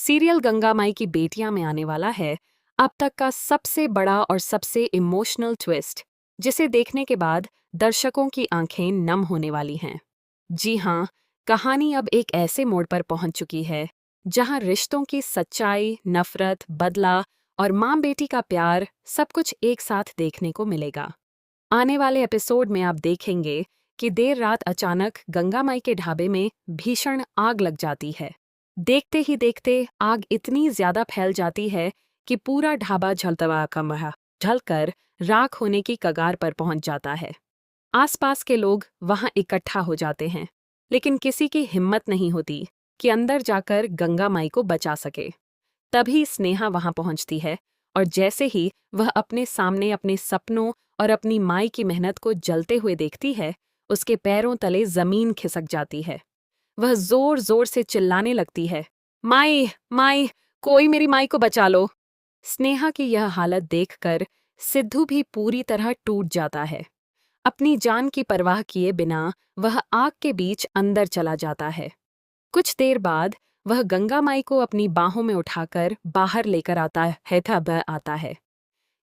Serial Ganga माई की बेटियां में आने वाला है अब तक का सबसे बड़ा और सबसे इमोशनल ट्विस्ट, जिसे देखने के बाद दर्शकों की आंखें नम होने वाली हैं। जी हाँ, कहानी अब एक ऐसे मोड़ पर पहुंच चुकी है जहां रिश्तों की सच्चाई, नफरत, बदला और माँ बेटी का प्यार सब कुछ एक साथ देखने को मिलेगा। आने वाले एपिसोड में आप देखेंगे कि देर रात अचानक गंगा माई के ढाबे में भीषण आग लग जाती है। देखते ही देखते आग इतनी ज्यादा फैल जाती है कि पूरा ढाबा जलकर राख होने की कगार पर पहुंच जाता है। आसपास के लोग वहां इकट्ठा हो जाते हैं, लेकिन किसी की हिम्मत नहीं होती कि अंदर जाकर गंगा माई को बचा सके। तभी स्नेहा वहां पहुंचती है और जैसे ही वह अपने सामने अपने सपनों और अपनी माई की मेहनत को जलते हुए देखती है, उसके पैरों तले जमीन खिसक जाती है। वह जोर जोर से चिल्लाने लगती है, माई माई, कोई मेरी माई को बचा लो। स्नेहा की यह हालत देखकर सिद्धू भी पूरी तरह टूट जाता है। अपनी जान की परवाह किए बिना वह आग के बीच अंदर चला जाता है। कुछ देर बाद वह गंगा माई को अपनी बाहों में उठाकर बाहर लेकर आता है।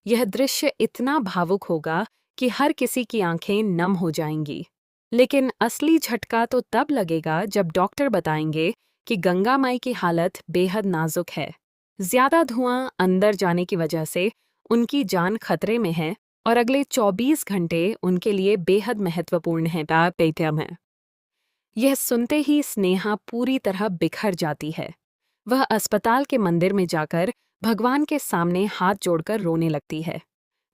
यह दृश्य इतना भावुक होगा कि हर किसी की आंखें नम हो जाएंगी। लेकिन असली झटका तो तब लगेगा जब डॉक्टर बताएंगे कि गंगा माई की हालत बेहद नाजुक है। ज्यादा धुआं अंदर जाने की वजह से उनकी जान खतरे में है और अगले 24 घंटे उनके लिए बेहद महत्वपूर्ण है। यह सुनते ही स्नेहा पूरी तरह बिखर जाती है। वह अस्पताल के मंदिर में जाकर भगवान के सामने हाथ जोड़कर रोने लगती है।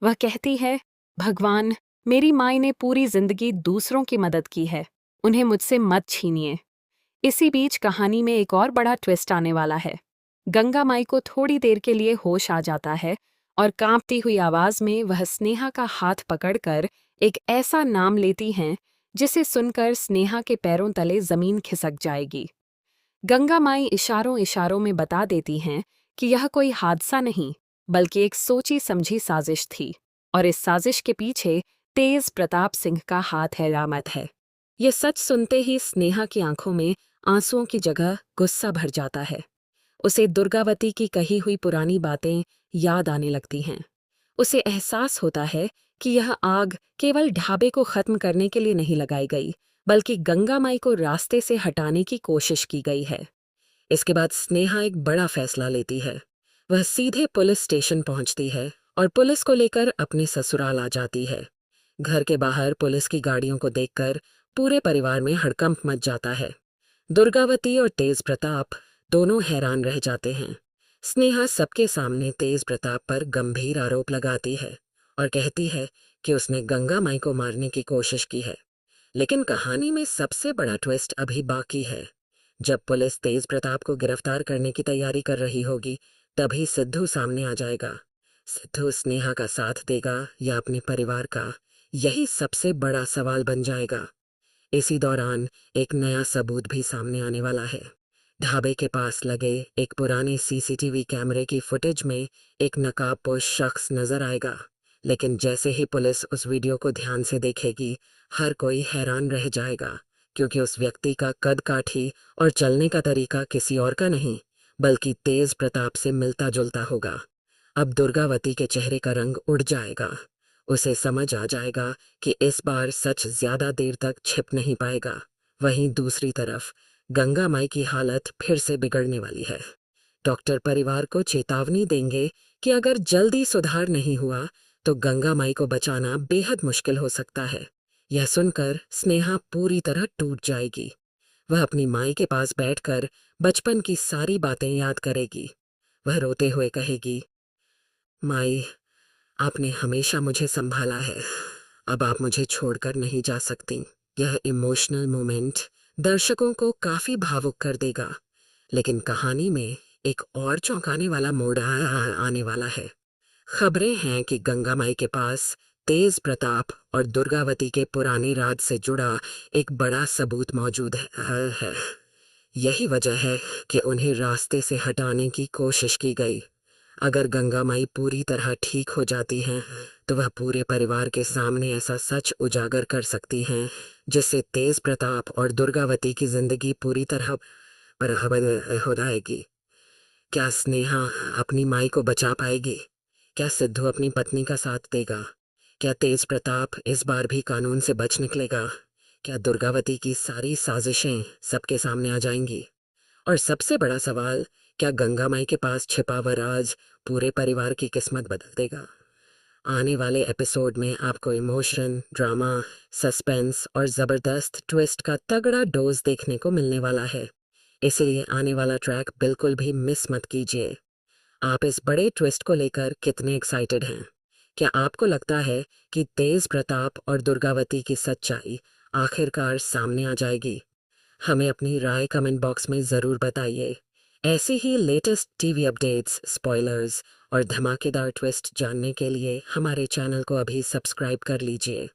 वह कहती है, भगवान, मेरी माई ने पूरी जिंदगी दूसरों की मदद की है, उन्हें मुझसे मत छीनिए। इसी बीच कहानी में एक और बड़ा ट्विस्ट आने वाला है। गंगा माई को थोड़ी देर के लिए होश आ जाता है और कांपती हुई आवाज में वह स्नेहा का हाथ पकड़कर एक ऐसा नाम लेती हैं जिसे सुनकर स्नेहा के पैरों तले जमीन खिसक जाएगी। गंगा माई इशारों इशारों में बता देती हैं कि यह कोई हादसा नहीं, बल्कि एक सोची समझी साजिश थी और इस साजिश के पीछे तेज प्रताप सिंह का हाथ है। ये सच सुनते ही स्नेहा की आंखों में आंसुओं की जगह गुस्सा भर जाता है। उसे दुर्गावती की कही हुई पुरानी बातें याद आने लगती हैं। उसे एहसास होता है कि यह आग केवल ढाबे को खत्म करने के लिए नहीं लगाई गई, बल्कि गंगा माई को रास्ते से हटाने की कोशिश की गई है। इसके बाद स्नेहा एक बड़ा फैसला लेती है। वह सीधे पुलिस स्टेशन पहुंचती है और पुलिस को लेकर अपने ससुराल आ जाती है। घर के बाहर पुलिस की गाड़ियों को देखकर पूरे परिवार में हड़कंप मच जाता है। दुर्गावती और तेज प्रताप दोनों हैरान रह जाते हैं। स्नेहा सबके सामने तेज प्रताप पर गंभीर आरोप लगाती है और कहती है कि उसने गंगा माई को मारने की कोशिश की है। लेकिन कहानी में सबसे बड़ा ट्विस्ट अभी बाकी है। जब पुलिस तेज प्रताप को गिरफ्तार करने की तैयारी कर रही होगी, तभी सिद्धू सामने आ जाएगा। सिद्धू स्नेहा का साथ देगा या अपने परिवार का, यही सबसे बड़ा सवाल बन जाएगा। इसी दौरान एक नया सबूत भी सामने आने वाला है। ढाबे के पास लगे एक पुराने सीसीटीवी कैमरे की फुटेज में एक नकाबपोश शख्स नजर आएगा। लेकिन जैसे ही पुलिस उस वीडियो को ध्यान से देखेगी, हर कोई हैरान रह जाएगा, क्योंकि उस व्यक्ति का कद काठी और चलने का तरीका किसी और का नहीं, बल्कि तेज प्रताप से मिलता जुलता होगा। अब दुर्गावती के चेहरे का रंग उड़ जाएगा। उसे समझ आ जाएगा कि इस बार सच ज्यादा देर तक छिप नहीं पाएगा। वहीं दूसरी तरफ गंगा माई की हालत फिर से बिगड़ने वाली है। डॉक्टर परिवार को चेतावनी देंगे कि अगर जल्दी सुधार नहीं हुआ तो गंगा माई को बचाना बेहद मुश्किल हो सकता है। यह सुनकर स्नेहा पूरी तरह टूट जाएगी। वह अपनी माई के पास बैठकर बचपन की सारी बातें याद करेगी। वह रोते हुए कहेगी, माई, आपने हमेशा मुझे संभाला है, अब आप मुझे छोड़कर नहीं जा सकती। यह इमोशनल मोमेंट दर्शकों को काफी भावुक कर देगा, लेकिन कहानी में एक और चौंकाने वाला मोड़ आने वाला है। खबरें हैं कि गंगा माई के पास तेज प्रताप और दुर्गावती के पुराने राज से जुड़ा एक बड़ा सबूत मौजूद है। यही वजह है कि उन्हें रास्ते से हटाने की कोशिश की गई। अगर गंगा माई पूरी तरह ठीक हो जाती हैं, तो वह पूरे परिवार के सामने ऐसा सच उजागर कर सकती हैं जिससे तेज प्रताप और दुर्गावती की जिंदगी पूरी तरह पर हो जाएगी। क्या स्नेहा अपनी माई को बचा पाएगी? क्या सिद्धू अपनी पत्नी का साथ देगा? क्या तेज प्रताप इस बार भी कानून से बच निकलेगा? क्या दुर्गावती की सारी साजिशें सबके सामने आ जाएंगी? और सबसे बड़ा सवाल, क्या गंगा माई के पास छिपा हुआ राज पूरे परिवार की किस्मत बदल देगा? आने वाले एपिसोड में आपको इमोशन, ड्रामा, सस्पेंस और ज़बरदस्त ट्विस्ट का तगड़ा डोज देखने को मिलने वाला है। इसलिए आने वाला ट्रैक बिल्कुल भी मिस मत कीजिए। आप इस बड़े ट्विस्ट को लेकर कितने एक्साइटेड हैं? क्या आपको लगता है कि तेज प्रताप और दुर्गावती की सच्चाई आखिरकार सामने आ जाएगी? हमें अपनी राय कमेंट बॉक्स में ज़रूर बताइए। ऐसे ही लेटेस्ट टीवी अपडेट्स, स्पॉयलर्स और धमाकेदार ट्विस्ट जानने के लिए हमारे चैनल को अभी सब्सक्राइब कर लीजिए।